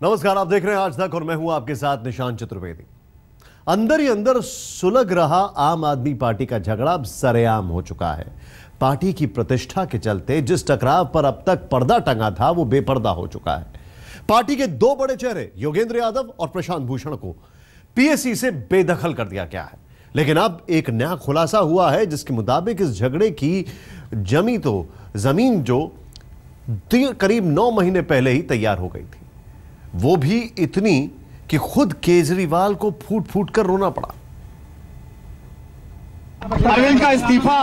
नमस्कार, आप देख रहे हैं आज तक और मैं हूं आपके साथ निशांत चतुर्वेदी। अंदर ही अंदर सुलग रहा आम आदमी पार्टी का झगड़ा अब सरेआम हो चुका है। पार्टी की प्रतिष्ठा के चलते जिस टकराव पर अब तक पर्दा टंगा था वो बेपर्दा हो चुका है। पार्टी के दो बड़े चेहरे योगेंद्र यादव और प्रशांत भूषण को पीएसी से बेदखल कर दिया गया है, लेकिन अब एक नया खुलासा हुआ है जिसके मुताबिक इस झगड़े की जमीन जो करीब 9 महीने पहले ही तैयार हो गई थी, वो भी इतनी कि खुद केजरीवाल को फूट फूट कर रोना पड़ा। अरविंद का इस्तीफा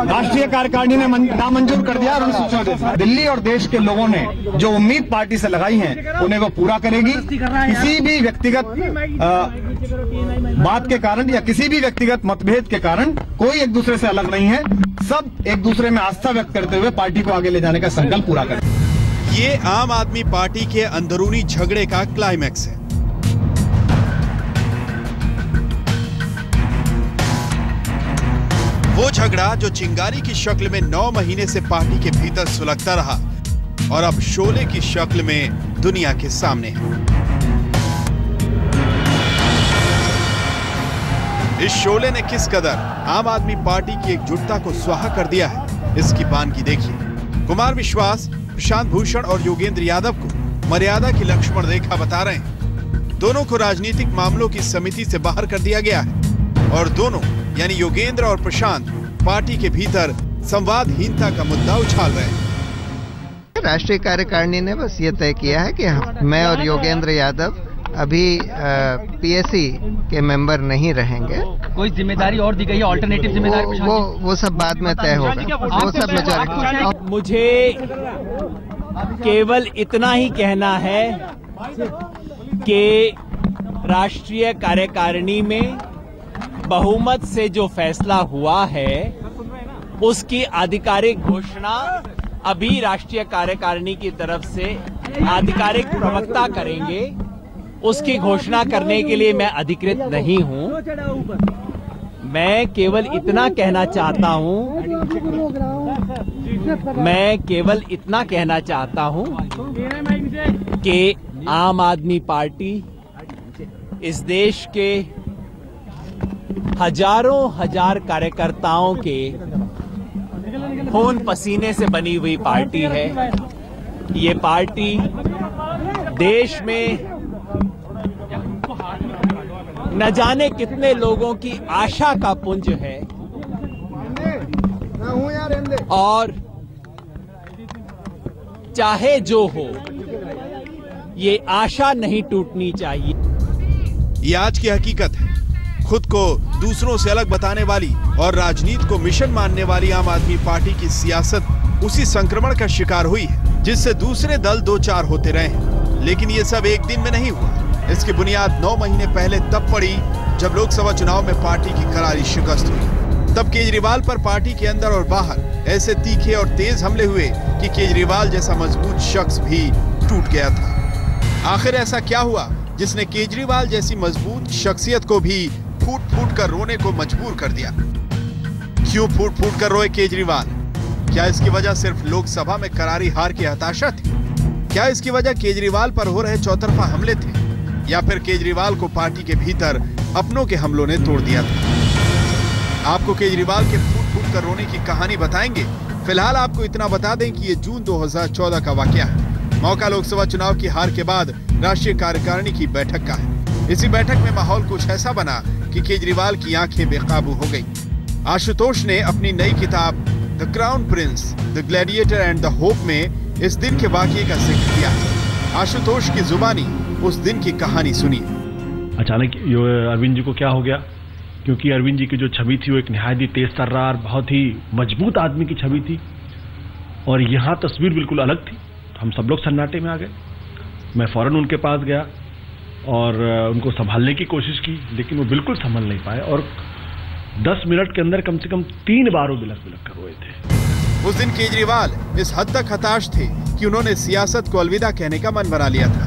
राष्ट्रीय कार्यकारिणी ने नामंजूर कर दिया और दिल्ली और देश के लोगों ने जो उम्मीद पार्टी से लगाई है उन्हें वो पूरा करेगी। किसी भी व्यक्तिगत बात के कारण या किसी भी व्यक्तिगत मतभेद के कारण कोई एक दूसरे से अलग नहीं है। सब एक दूसरे में आस्था व्यक्त करते हुए पार्टी को आगे ले जाने का संकल्प पूरा करें। ये आम आदमी पार्टी के अंदरूनी झगड़े का क्लाइमैक्स है। वो झगड़ा जो चिंगारी की शक्ल में 9 महीने से पार्टी के भीतर सुलगता रहा और अब शोले की शक्ल में दुनिया के सामने है। इस शोले ने किस कदर आम आदमी पार्टी की एकजुटता को स्वाहा कर दिया है, इसकी बानगी देखिए। कुमार विश्वास प्रशांत भूषण और योगेंद्र यादव को मर्यादा की लक्ष्मण रेखा बता रहे हैं। दोनों को राजनीतिक मामलों की समिति से बाहर कर दिया गया है और दोनों यानी योगेंद्र और प्रशांत पार्टी के भीतर संवादहीनता का मुद्दा उछाल रहे हैं। राष्ट्रीय कार्यकारिणी ने बस ये तय किया है कि मैं और योगेंद्र यादव अभी पीएसी के मेंबर नहीं रहेंगे। कोई जिम्मेदारी और दी गई है, ऑल्टरनेटिव जिम्मेदारी? वो सब बाद में तय होगा, वो सब मेजॉरिटी। मुझे केवल इतना ही कहना है कि राष्ट्रीय कार्यकारिणी में बहुमत से जो फैसला हुआ है उसकी आधिकारिक घोषणा अभी राष्ट्रीय कार्यकारिणी की तरफ से आधिकारिक प्रवक्ता करेंगे। उसकी घोषणा करने के लिए मैं अधिकृत नहीं हूं। मैं केवल इतना कहना चाहता हूं कि आम आदमी पार्टी इस देश के हजारों हजार कार्यकर्ताओं के खून पसीने से बनी हुई पार्टी है। ये पार्टी देश में न जाने कितने लोगों की आशा का पुंज है और चाहे जो हो ये आशा नहीं टूटनी चाहिए। ये आज की हकीकत है। खुद को दूसरों से अलग बताने वाली और राजनीति को मिशन मानने वाली आम आदमी पार्टी की सियासत उसी संक्रमण का शिकार हुई है जिससे दूसरे दल 2-4 होते रहे हैं। लेकिन ये सब एक दिन में नहीं हुआ। इसकी बुनियाद 9 महीने पहले तब पड़ी जब लोकसभा चुनाव में पार्टी की करारी शिकस्त हुई। तब केजरीवाल पर पार्टी के अंदर और बाहर ऐसे तीखे और तेज हमले हुए कि केजरीवाल जैसा मजबूत शख्स भी टूट गया था। आखिर ऐसा क्या हुआ जिसने केजरीवाल जैसी मजबूत शख्सियत को भी फूट फूट कर रोने को मजबूर कर दिया? क्यों फूट फूट कर रोए केजरीवाल? क्या इसकी वजह सिर्फ लोकसभा में करारी हार की हताशा थी? क्या इसकी वजह केजरीवाल पर हो रहे चौतरफा हमले थे या फिर केजरीवाल को पार्टी के भीतर अपनों के हमलों ने तोड़ दिया था? आपको केजरीवाल के फूट फूट कर रोने की कहानी बताएंगे। फिलहाल आपको इतना बता दें कि ये जून 2014 का वाकया है। मौका लोकसभा चुनाव की हार के बाद राष्ट्रीय कार्यकारिणी की बैठक का है। इसी बैठक में माहौल कुछ ऐसा बना कि केजरीवाल की आंखें बेकाबू हो गई। आशुतोष ने अपनी नई किताब the crown Prince, the gladiator and the hope में इस दिन के वाकये का जिक्र किया। आशुतोष की जुबानी उस दिन की कहानी सुनिए। अचानक अरविंद जी को क्या हो गया? क्योंकि अरविंद जी की जो छवि थी वो एक निहायत ही तेज तर्रार, बहुत ही मजबूत आदमी की छवि थी और यहाँ तस्वीर बिल्कुल अलग थी। हम सब लोग सन्नाटे में आ गए। मैं फौरन उनके पास गया और उनको संभालने की कोशिश की, लेकिन वो बिल्कुल संभल नहीं पाए और 10 मिनट के अंदर कम से कम 3 बार वो बिलख बिलख कर रोए थे। उस दिन केजरीवाल इस हद तक हताश थे कि उन्होंने सियासत को अलविदा कहने का मन बना लिया था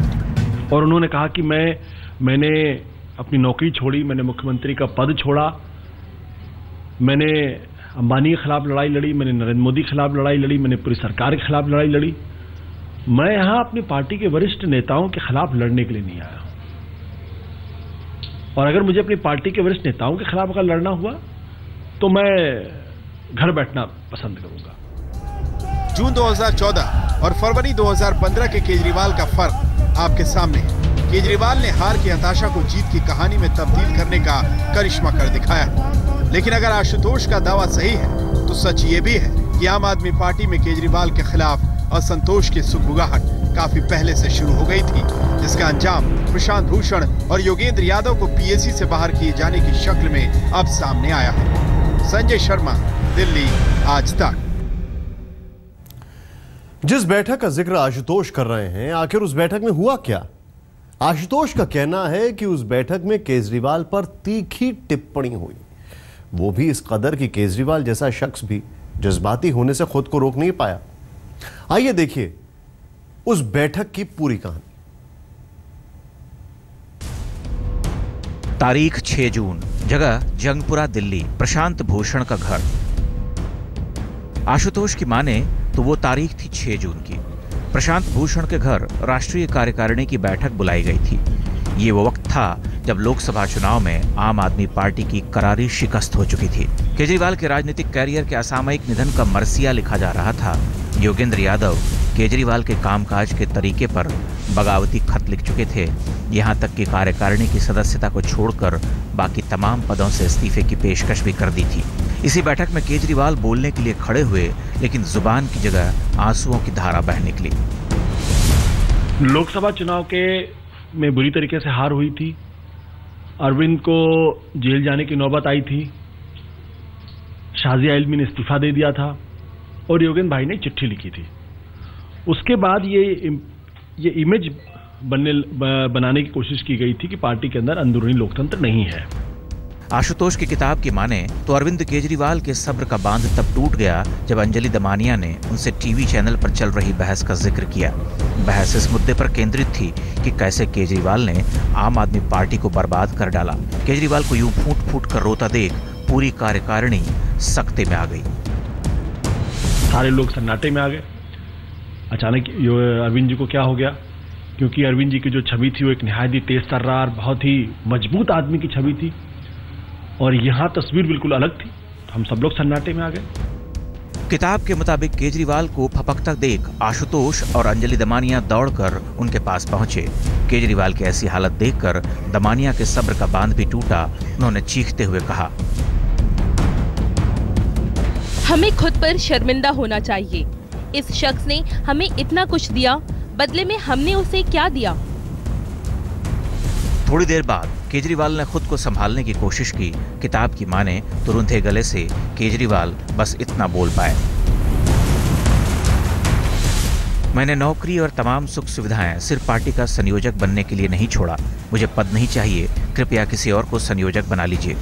और उन्होंने कहा कि मैंने अपनी नौकरी छोड़ी, मैंने मुख्यमंत्री का पद छोड़ा, मैंने अंबानी के खिलाफ लड़ाई लड़ी, मैंने नरेंद्र मोदी के खिलाफ लड़ाई लड़ी, मैंने पूरी सरकार के खिलाफ लड़ाई लड़ी, मैं यहां अपनी पार्टी के वरिष्ठ नेताओं के खिलाफ लड़ने के लिए नहीं आया हूं, और अगर मुझे अपनी पार्टी के वरिष्ठ नेताओं के खिलाफ अगर लड़ना हुआ तो मैं घर बैठना पसंद करूंगा। जून 2014 और फरवरी 2015 के केजरीवाल का फर्क आपके सामने है। केजरीवाल ने हार की हताशा को जीत की कहानी में तब्दील करने का करिश्मा कर दिखाया। लेकिन अगर आशुतोष का दावा सही है तो सच ये भी है कि आम आदमी पार्टी में केजरीवाल के खिलाफ असंतोष की सुगबुगाहट काफी पहले से शुरू हो गई थी, जिसका अंजाम प्रशांत भूषण और योगेंद्र यादव को पीएसी से बाहर किए जाने की शक्ल में अब सामने आया है। संजय शर्मा, दिल्ली, आज तक। जिस बैठक का जिक्र आशुतोष कर रहे हैं, आखिर उस बैठक में हुआ क्या? आशुतोष का कहना है कि उस बैठक में केजरीवाल पर तीखी टिप्पणी हुई, वो भी इस कदर कि केजरीवाल जैसा शख्स भी जज्बाती होने से खुद को रोक नहीं पाया। आइए देखिए उस बैठक की पूरी कहानी। तारीख 6 जून, जगह जंगपुरा, दिल्ली, प्रशांत भूषण का घर। आशुतोष की माने तो वो तारीख थी 6 जून की। प्रशांत भूषण के घर राष्ट्रीय कार्यकारिणी की बैठक बुलाई गई थी। ये वो वक्त था जब लोकसभा चुनाव में आम आदमी पार्टी की करारी शिकस्त हो चुकी थी। केजरीवाल के राजनीतिक कैरियर के असामयिक निधन का मरसिया लिखा जा रहा था। योगेंद्र यादव केजरीवाल के कामकाज के तरीके पर बगावती खत लिख चुके थे। यहां तक कि कार्यकारिणी की सदस्यता को छोड़कर बाकी तमाम पदों से इस्तीफे की पेशकश भी कर दी थी। इसी बैठक में केजरीवाल बोलने के लिए खड़े हुए, लेकिन जुबान की जगह आंसुओं की धारा बह निकली। लोकसभा चुनाव में बुरी तरीके से हार हुई थी। अरविंद को जेल जाने की नौबत आई थी। शाजिया इल्मी ने इस्तीफा दे दिया था और योगेंद्र भाई ने चिट्ठी लिखी थी। उसके बाद ये इमेज बनाने की कोशिश की गई थी कि पार्टी के अंदर अंदरूनी लोकतंत्र नहीं है। आशुतोष की किताब की माने तो अरविंद केजरीवाल के सब्र का बांध तब टूट गया जब अंजलि दमानिया ने उनसे टीवी चैनल पर चल रही बहस का जिक्र किया। बहस इस मुद्दे पर केंद्रित थी कि कैसे केजरीवाल ने आम आदमी पार्टी को बर्बाद कर डाला। केजरीवाल को यूं फूट फूट कर रोता देख पूरी कार्यकारिणी सकते में आ गई। सारे लोग सन्नाटे में आ गए। अचानक अरविंद जी को क्या हो गया, क्योंकि अरविंद जी की जो छवि थी वो एक निहायत ही तेज तर्रार, बहुत ही मजबूत आदमी की छवि थी, और यहाँ तस्वीर बिल्कुल अलग थी। हम सब लोग सन्नाटे में आ गए। किताब के मुताबिक केजरीवाल को फपकता देख आशुतोष और अंजलि दमानिया दौड़कर उनके पास पहुंचे। केजरीवाल की ऐसी हालत देखकर दमानिया के सब्र का बांध भी टूटा। उन्होंने चीखते हुए कहा, हमें खुद पर शर्मिंदा होना चाहिए। इस शख्स ने हमें इतना कुछ दिया, बदले में हमने उसे क्या दिया? थोड़ी देर बाद केजरीवाल ने खुद को संभालने की कोशिश की। किताब की माने तो रुंधे गले से केजरीवाल बस इतना बोल पाए, मैंने नौकरी और तमाम सुख सुविधाएं सिर्फ पार्टी का संयोजक बनने के लिए नहीं छोड़ा। मुझे पद नहीं चाहिए, कृपया किसी और को संयोजक बना लीजिए।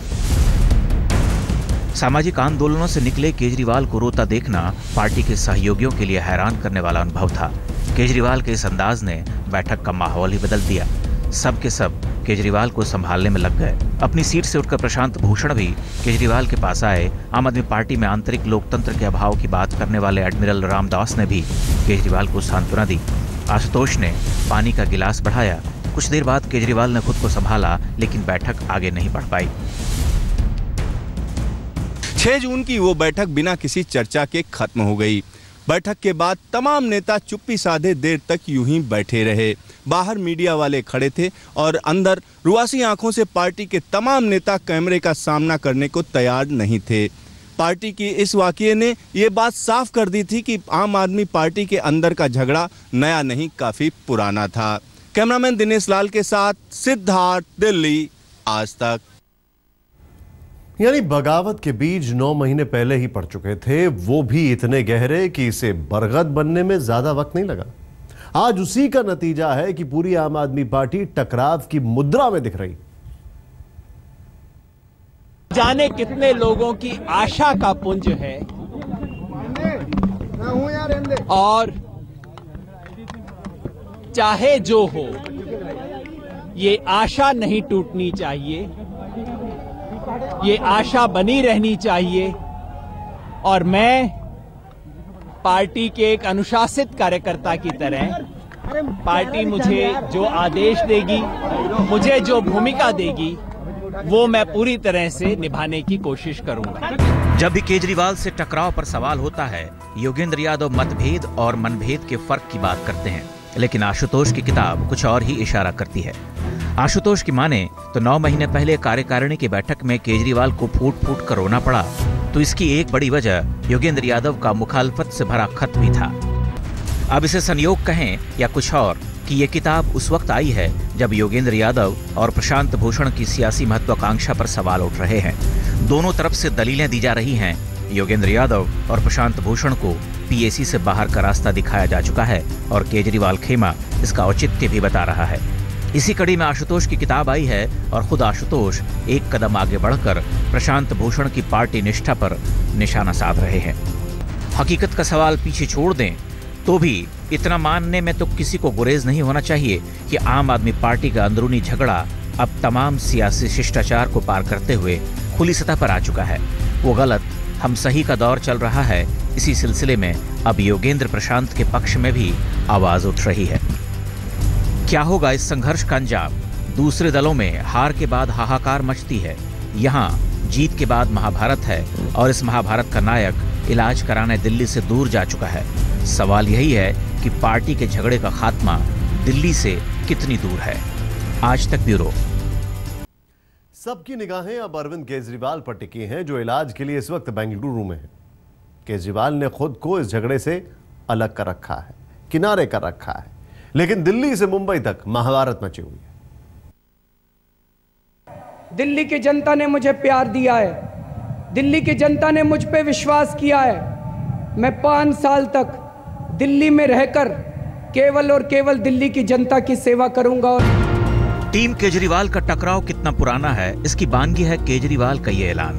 सामाजिक आंदोलनों से निकले केजरीवाल को रोता देखना पार्टी के सहयोगियों के लिए हैरान करने वाला अनुभव था। केजरीवाल के इस अंदाज ने बैठक का माहौल ही बदल दिया। सब के सब केजरीवाल को संभालने में लग गए। अपनी सीट से उठकर प्रशांत भूषण भी केजरीवाल के पास आए। आम आदमी पार्टी में आंतरिक लोकतंत्र के अभाव की बात करने वाले एडमिरल रामदास ने भी केजरीवाल को सांत्वना दी। आशुतोष ने पानी का गिलास बढ़ाया। कुछ देर बाद केजरीवाल ने खुद को संभाला, लेकिन बैठक आगे नहीं बढ़ पाई। 6 जून की वो बैठक बिना किसी चर्चा के खत्म हो गई। बैठक के बाद तमाम नेता चुप्पी साधे देर तक यूं ही बैठे रहे। बाहर मीडिया वाले खड़े थे और अंदर रुआसी आंखों से पार्टी के तमाम नेता कैमरे का सामना करने को तैयार नहीं थे। पार्टी की इस वाकये ने ये बात साफ कर दी थी कि आम आदमी पार्टी के अंदर का झगड़ा नया नहीं, काफी पुराना था। कैमरामैन दिनेश लाल के साथ सिद्धार्थ, दिल्ली, आज तक। यानी बगावत के बीज 9 महीने पहले ही पड़ चुके थे, वो भी इतने गहरे कि इसे बरगद बनने में ज्यादा वक्त नहीं लगा। आज उसी का नतीजा है कि पूरी आम आदमी पार्टी टकराव की मुद्रा में दिख रही। जाने कितने लोगों की आशा का पुंज है और चाहे जो हो, ये आशा नहीं टूटनी चाहिए, ये आशा बनी रहनी चाहिए। और मैं पार्टी के एक अनुशासित कार्यकर्ता की तरह पार्टी मुझे जो आदेश देगी, मुझे जो भूमिका देगी, वो मैं पूरी तरह से निभाने की कोशिश करूंगा। जब भी केजरीवाल से टकराव पर सवाल होता है, योगेंद्र यादव मतभेद और मनभेद के फर्क की बात करते हैं, लेकिन आशुतोष की किताब कुछ और ही इशारा करती है। आशुतोष की माने तो 9 महीने पहले कार्यकारिणी की बैठक में केजरीवाल को फूट फूट कर रोना पड़ा, तो इसकी एक बड़ी वजह योगेंद्र यादव का मुखालफत से भरा खत भी था। अब इसे संयोग कहें या कुछ और कि ये किताब उस वक्त आई है जब योगेंद्र यादव और प्रशांत भूषण की सियासी महत्वाकांक्षा पर सवाल उठ रहे हैं। दोनों तरफ से दलीलें दी जा रही हैं। योगेंद्र यादव और प्रशांत भूषण को पीएसी से बाहर का रास्ता दिखाया जा चुका है और केजरीवाल खेमा इसका औचित्य भी बता रहा है। इसी कड़ी में आशुतोष की किताब आई है और खुद आशुतोष एक कदम आगे बढ़कर प्रशांत भूषण की पार्टी निष्ठा पर निशाना साध रहे हैं। हकीकत का सवाल पीछे छोड़ दें तो भी इतना मानने में तो किसी को गुरेज नहीं होना चाहिए कि आम आदमी पार्टी का अंदरूनी झगड़ा अब तमाम सियासी शिष्टाचार को पार करते हुए खुली सतह पर आ चुका है। वो गलत हम सही का दौर चल रहा है। इसी सिलसिले में अब योगेंद्र प्रशांत के पक्ष में भी आवाज उठ रही है। क्या होगा इस संघर्ष का अंजाम? दूसरे दलों में हार के बाद हाहाकार मचती है, यहाँ जीत के बाद महाभारत है और इस महाभारत का नायक इलाज कराने दिल्ली से दूर जा चुका है। सवाल यही है कि पार्टी के झगड़े का खात्मा दिल्ली से कितनी दूर है। आज तक ब्यूरो। सबकी निगाहें अब अरविंद केजरीवाल पर टिकी हैं, जो इलाज के लिए इस वक्त बेंगलुरु में हैं। केजरीवाल ने खुद को इस झगड़े से अलग कर रखा है, किनारे कर रखा है, लेकिन दिल्ली से मुंबई तक महाभारत मची हुई है। दिल्ली की जनता ने मुझे प्यार दिया है, दिल्ली की जनता ने मुझ पे विश्वास किया है। मैं 5 साल तक दिल्ली में रहकर केवल और केवल दिल्ली की जनता की सेवा करूंगा। और टीम केजरीवाल का टकराव कितना पुराना है, इसकी बानगी है केजरीवाल का ये ऐलान।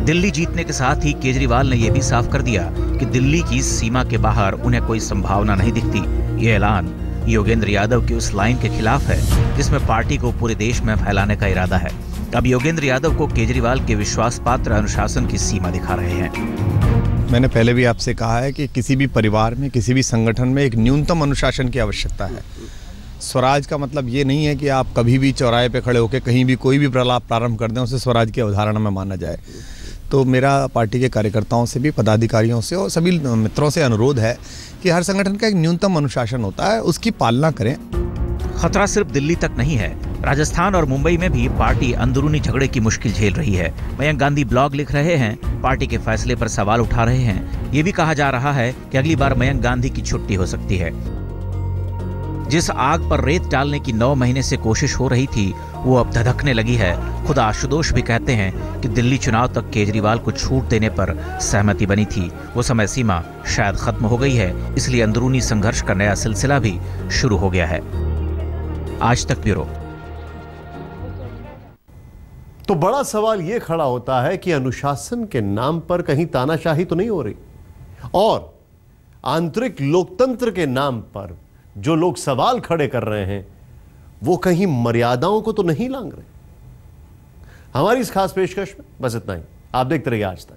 दिल्ली जीतने के साथ ही केजरीवाल ने यह भी साफ कर दिया कि दिल्ली की सीमा के बाहर उन्हें कोई संभावना नहीं दिखती। ये ऐलान योगेंद्र यादव की उस लाइन के खिलाफ है जिसमें पार्टी को पूरे देश में फैलाने का इरादा है। अब योगेंद्र यादव को केजरीवाल के विश्वास पात्र अनुशासन की सीमा दिखा रहे हैं। मैंने पहले भी आपसे कहा है कि किसी भी परिवार में, किसी भी संगठन में एक न्यूनतम अनुशासन की आवश्यकता है। स्वराज का मतलब ये नहीं है कि आप कभी भी चौराहे पे खड़े होकर कहीं भी कोई भी प्रलाप प्रारंभ कर दें, उसे स्वराज की अवधारणा में माना जाए। तो मेरा पार्टी के कार्यकर्ताओं से भी, पदाधिकारियों से और सभी मित्रों से अनुरोध है कि हर संगठन का एक न्यूनतम अनुशासन होता है, उसकी पालना करें। खतरा सिर्फ दिल्ली तक नहीं है, राजस्थान और मुंबई में भी पार्टी अंदरूनी झगड़े की मुश्किल झेल रही है। मयंक गांधी ब्लॉग लिख रहे हैं, पार्टी के फैसले पर सवाल उठा रहे हैं। ये भी कहा जा रहा है कि अगली बार मयंक गांधी की छुट्टी हो सकती है। जिस आग पर रेत डालने की 9 महीने से कोशिश हो रही थी, वो अब धधकने लगी है। खुद आशुतोष भी कहते हैं कि दिल्ली चुनाव तक केजरीवाल को छूट देने पर सहमति बनी थी। वो समय सीमा शायद खत्म हो गई है, इसलिए अंदरूनी संघर्ष का नया सिलसिला भी शुरू हो गया है। आज तक ब्यूरो। तो बड़ा सवाल यह खड़ा होता है कि अनुशासन के नाम पर कहीं तानाशाही तो नहीं हो रही, और आंतरिक लोकतंत्र के नाम पर जो लोग सवाल खड़े कर रहे हैं वो कहीं मर्यादाओं को तो नहीं लांघ रहे। हमारी इस खास पेशकश में बस इतना ही। आप देखते रहिए आज तक।